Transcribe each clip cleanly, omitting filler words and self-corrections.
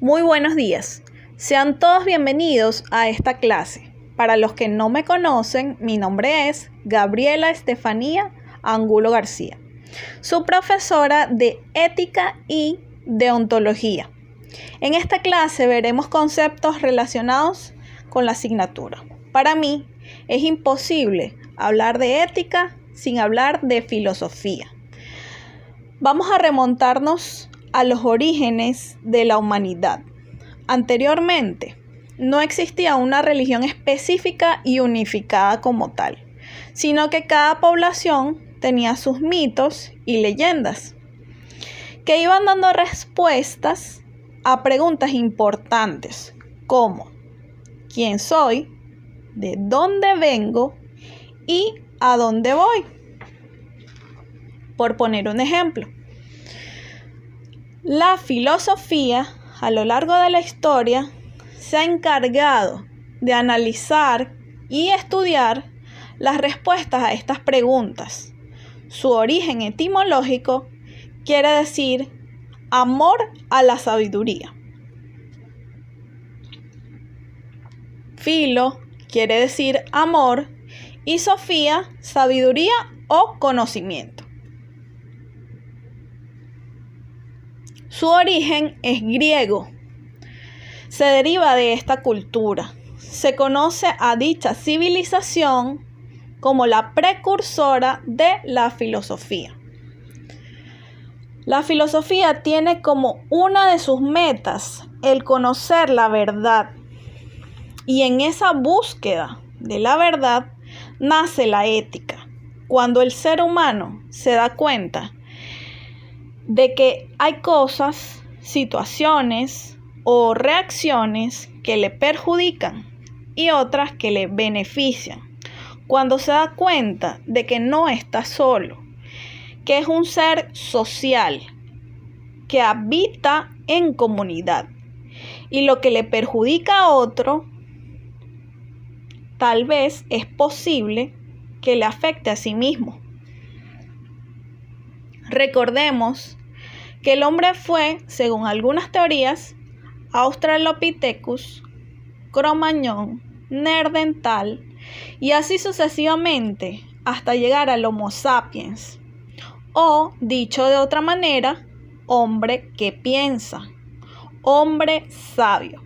Muy buenos días. Sean todos bienvenidos a esta clase. Para los que no me conocen, mi nombre es Gabriela Estefanía Angulo García, su profesora de Ética y Deontología. En esta clase veremos conceptos relacionados con la asignatura. Para mí es imposible hablar de ética sin hablar de filosofía. Vamos a remontarnos a los orígenes de la humanidad. Anteriormente, no existía una religión específica y unificada como tal, sino que cada población tenía sus mitos y leyendas, que iban dando respuestas a preguntas importantes como ¿quién soy? ¿De dónde vengo? ¿Y a dónde voy? Por poner un ejemplo, la filosofía a lo largo de la historia se ha encargado de analizar y estudiar las respuestas a estas preguntas. Su origen etimológico quiere decir amor a la sabiduría. Filo quiere decir amor y sofía, sabiduría o conocimiento. Su origen es griego. Se deriva de esta cultura. Se conoce a dicha civilización como la precursora de la filosofía. La filosofía tiene como una de sus metas el conocer la verdad. Y en esa búsqueda de la verdad nace la ética. Cuando el ser humano se da cuenta de que hay cosas, situaciones o reacciones que le perjudican y otras que le benefician. Cuando se da cuenta de que no está solo, que es un ser social, que habita en comunidad y lo que le perjudica a otro, tal vez es posible que le afecte a sí mismo. Recordemos que el hombre fue, según algunas teorías, Australopithecus, Cro-Magnon, Neandertal y así sucesivamente hasta llegar al Homo sapiens, o dicho de otra manera, hombre que piensa, hombre sabio.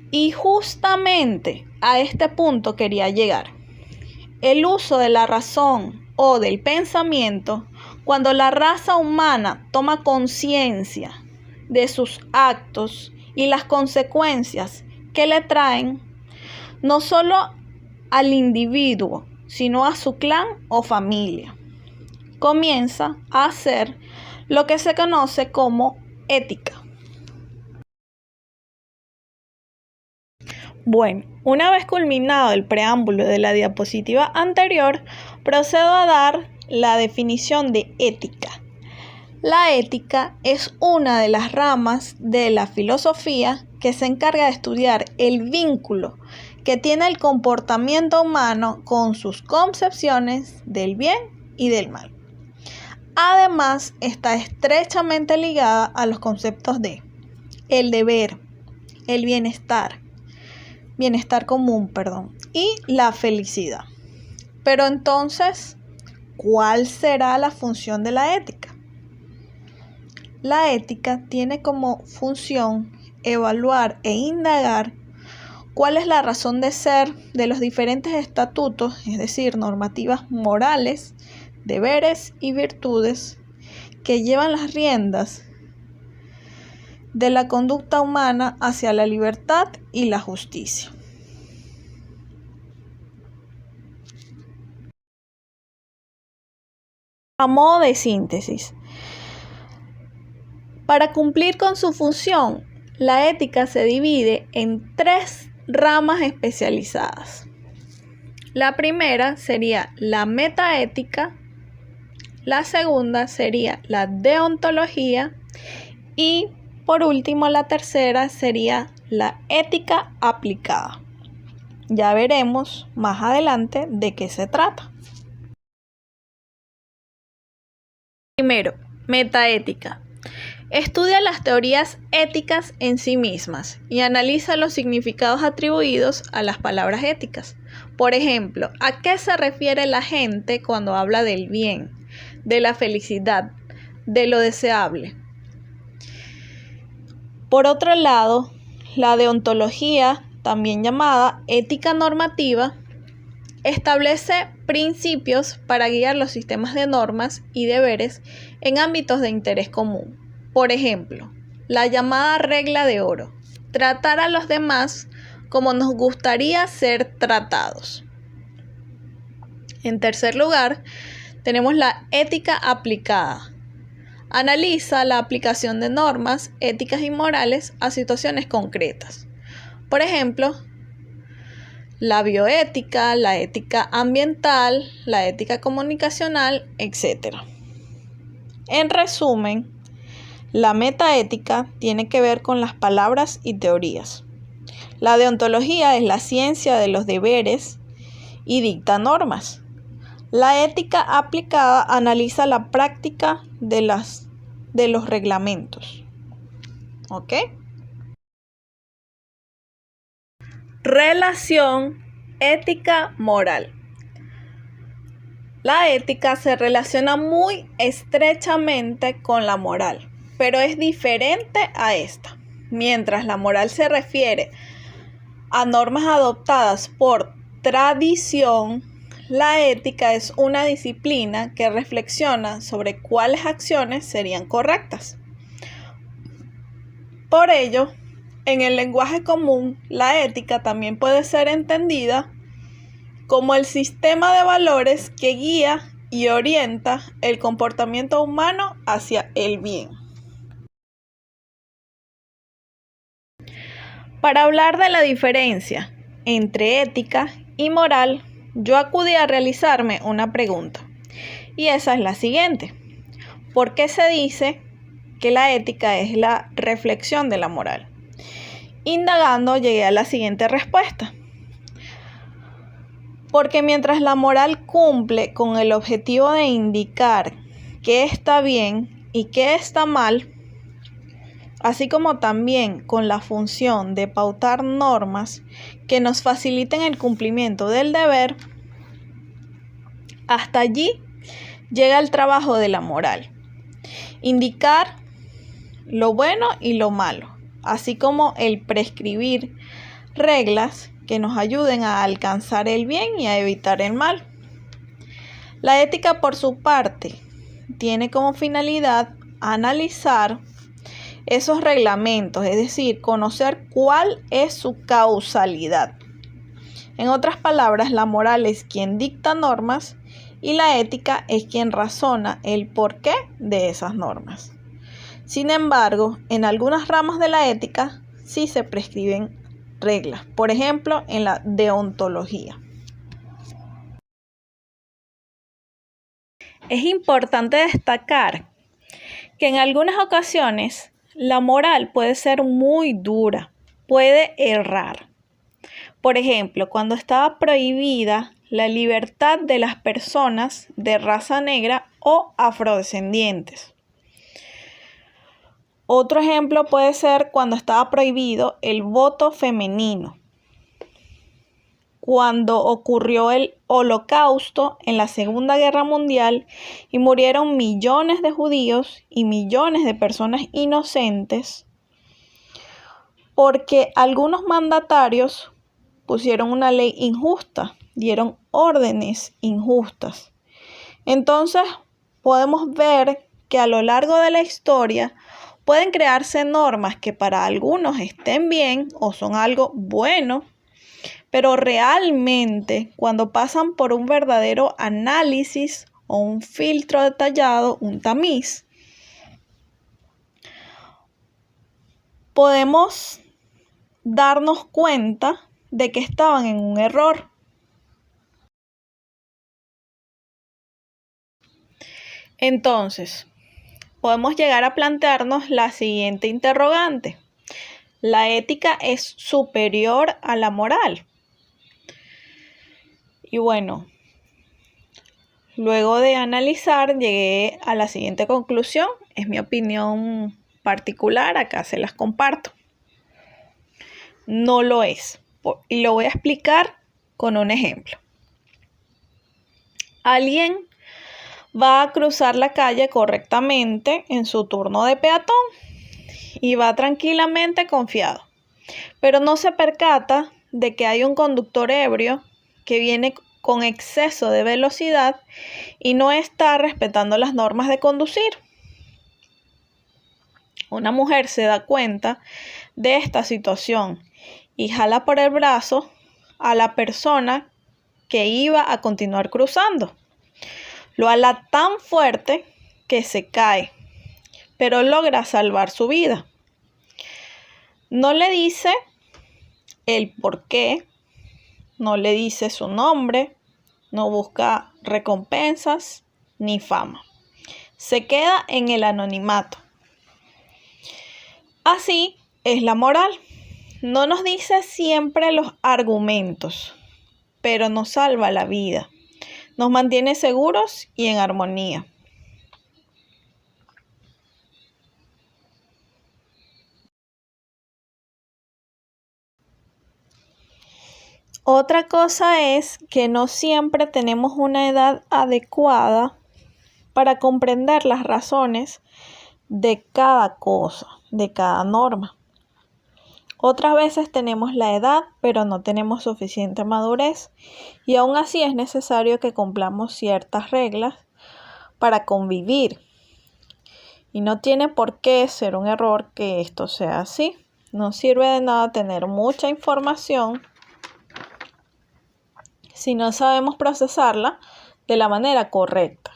Y justamente a este punto quería llegar. El uso de la razón o del pensamiento, cuando la raza humana toma conciencia de sus actos y las consecuencias que le traen, no solo al individuo, sino a su clan o familia, comienza a hacer lo que se conoce como ética. Bueno, una vez culminado el preámbulo de la diapositiva anterior, procedo a dar la definición de ética. La ética es una de las ramas de la filosofía que se encarga de estudiar el vínculo que tiene el comportamiento humano con sus concepciones del bien y del mal. Además, está estrechamente ligada a los conceptos de el deber, el bienestar común, y la felicidad. Pero entonces, ¿cuál será la función de la ética? La ética tiene como función evaluar e indagar cuál es la razón de ser de los diferentes estatutos, es decir, normativas morales, deberes y virtudes que llevan las riendas de la conducta humana hacia la libertad y la justicia. A modo de síntesis, para cumplir con su función, la ética se divide en 3 ramas especializadas. La primera sería la metaética, la segunda sería la deontología y por último la tercera sería la ética aplicada. Ya veremos más adelante de qué se trata. Primero, metaética. Estudia las teorías éticas en sí mismas y analiza los significados atribuidos a las palabras éticas. Por ejemplo, ¿a qué se refiere la gente cuando habla del bien, de la felicidad, de lo deseable? Por otro lado, la deontología, también llamada ética normativa, establece principios para guiar los sistemas de normas y deberes en ámbitos de interés común. Por ejemplo, la llamada regla de oro, tratar a los demás como nos gustaría ser tratados. En tercer lugar, tenemos la ética aplicada. Analiza la aplicación de normas éticas y morales a situaciones concretas. Por ejemplo, la bioética, la ética ambiental, la ética comunicacional, etc. En resumen, la metaética tiene que ver con las palabras y teorías. La deontología es la ciencia de los deberes y dicta normas. La ética aplicada analiza la práctica de los reglamentos. ¿Ok? Relación ética-moral. La ética se relaciona muy estrechamente con la moral, pero es diferente a esta. Mientras la moral se refiere a normas adoptadas por tradición, la ética es una disciplina que reflexiona sobre cuáles acciones serían correctas. Por ello, en el lenguaje común, la ética también puede ser entendida como el sistema de valores que guía y orienta el comportamiento humano hacia el bien. Para hablar de la diferencia entre ética y moral, yo acudí a realizarme una pregunta, y esa es la siguiente: ¿por qué se dice que la ética es la reflexión de la moral? Indagando, llegué a la siguiente respuesta. Porque mientras la moral cumple con el objetivo de indicar qué está bien y qué está mal, así como también con la función de pautar normas que nos faciliten el cumplimiento del deber, hasta allí llega el trabajo de la moral. Indicar lo bueno y lo malo, así como el prescribir reglas que nos ayuden a alcanzar el bien y a evitar el mal. La ética, por su parte, tiene como finalidad analizar esos reglamentos, es decir, conocer cuál es su causalidad. En otras palabras, la moral es quien dicta normas y la ética es quien razona el porqué de esas normas. Sin embargo, en algunas ramas de la ética sí se prescriben reglas, por ejemplo, en la deontología. Es importante destacar que en algunas ocasiones la moral puede ser muy dura, puede errar. Por ejemplo, cuando estaba prohibida la libertad de las personas de raza negra o afrodescendientes. Otro ejemplo puede ser cuando estaba prohibido el voto femenino. Cuando ocurrió el Holocausto en la Segunda Guerra Mundial y murieron millones de judíos y millones de personas inocentes porque algunos mandatarios pusieron una ley injusta, dieron órdenes injustas. Entonces, podemos ver que a lo largo de la historia pueden crearse normas que para algunos estén bien o son algo bueno, pero realmente cuando pasan por un verdadero análisis o un filtro detallado, un tamiz, podemos darnos cuenta de que estaban en un error. Entonces, podemos llegar a plantearnos la siguiente interrogante: ¿la ética es superior a la moral? Y bueno, luego de analizar, llegué a la siguiente conclusión es mi opinión particular, acá se las comparto. No lo es. Y lo voy a explicar con un ejemplo. Alguien va a cruzar la calle correctamente en su turno de peatón y va tranquilamente confiado, pero no se percata de que hay un conductor ebrio que viene con exceso de velocidad y no está respetando las normas de conducir. Una mujer se da cuenta de esta situación y jala por el brazo a la persona que iba a continuar cruzando. Lo ala tan fuerte que se cae, pero logra salvar su vida. No le dice el por qué, no le dice su nombre, no busca recompensas ni fama. Se queda en el anonimato. Así es la moral. No nos dice siempre los argumentos, pero nos salva la vida. Nos mantiene seguros y en armonía. Otra cosa es que no siempre tenemos una edad adecuada para comprender las razones de cada cosa, de cada norma. Otras veces tenemos la edad, pero no tenemos suficiente madurez y aún así es necesario que cumplamos ciertas reglas para convivir. Y no tiene por qué ser un error que esto sea así. No sirve de nada tener mucha información si no sabemos procesarla de la manera correcta.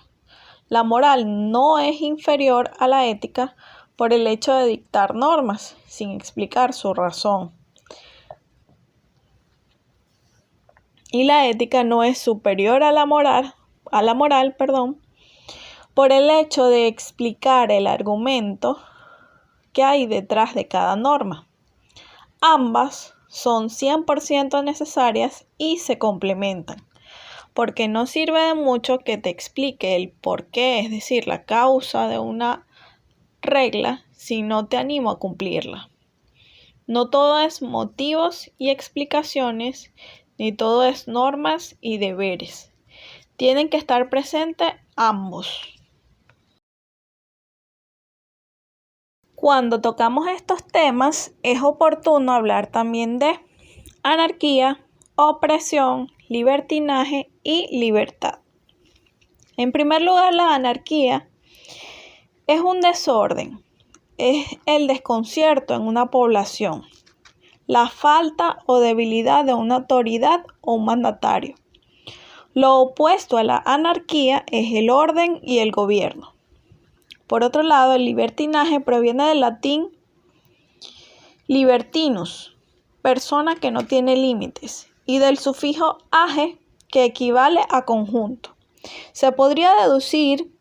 La moral no es inferior a la ética por el hecho de dictar normas sin explicar su razón. Y la ética no es superior a la moral, por el hecho de explicar el argumento que hay detrás de cada norma. Ambas son 100% necesarias y se complementan, porque no sirve de mucho que te explique el por qué, es decir, la causa de una regla, si no te animo a cumplirla. No todo es motivos y explicaciones, ni todo es normas y deberes. Tienen que estar presentes ambos. Cuando tocamos estos temas, es oportuno hablar también de anarquía, opresión, libertinaje y libertad. En primer lugar, la anarquía es un desorden, es el desconcierto en una población, la falta o debilidad de una autoridad o un mandatario. Lo opuesto a la anarquía es el orden y el gobierno. Por otro lado, el libertinaje proviene del latín libertinus, persona que no tiene límites, y del sufijo age, que equivale a conjunto. Se podría deducir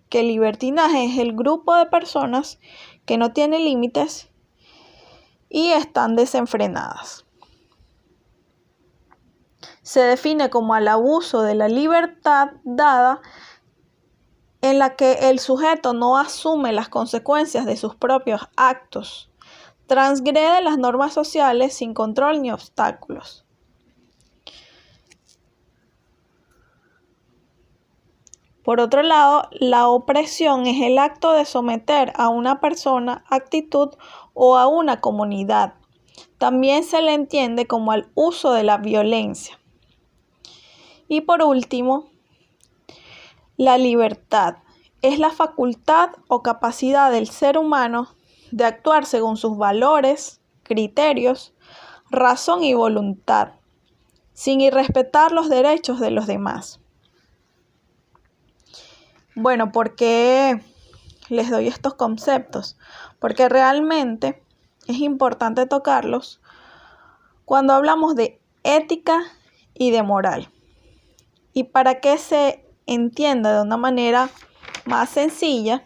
que el libertinaje es el grupo de personas que no tiene límites y están desenfrenadas. Se define como el abuso de la libertad dada en la que el sujeto no asume las consecuencias de sus propios actos, transgrede las normas sociales sin control ni obstáculos. Por otro lado, la opresión es el acto de someter a una persona, actitud o a una comunidad. También se le entiende como el uso de la violencia. Y por último, la libertad es la facultad o capacidad del ser humano de actuar según sus valores, criterios, razón y voluntad, sin irrespetar los derechos de los demás. Bueno, ¿por qué les doy estos conceptos? Porque realmente es importante tocarlos cuando hablamos de ética y de moral. Y para que se entienda de una manera más sencilla,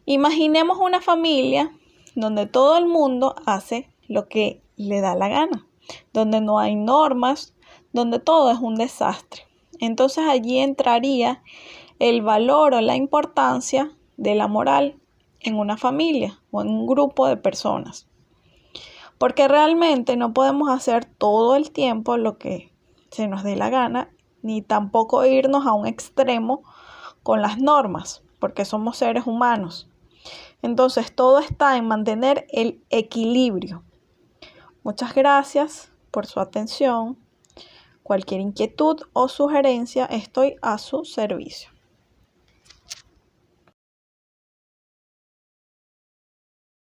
imaginemos una familia donde todo el mundo hace lo que le da la gana, donde no hay normas, donde todo es un desastre. Entonces allí entraría el valor o la importancia de la moral en una familia o en un grupo de personas. Porque realmente no podemos hacer todo el tiempo lo que se nos dé la gana, ni tampoco irnos a un extremo con las normas, porque somos seres humanos. Entonces, todo está en mantener el equilibrio. Muchas gracias por su atención. Cualquier inquietud o sugerencia, estoy a su servicio.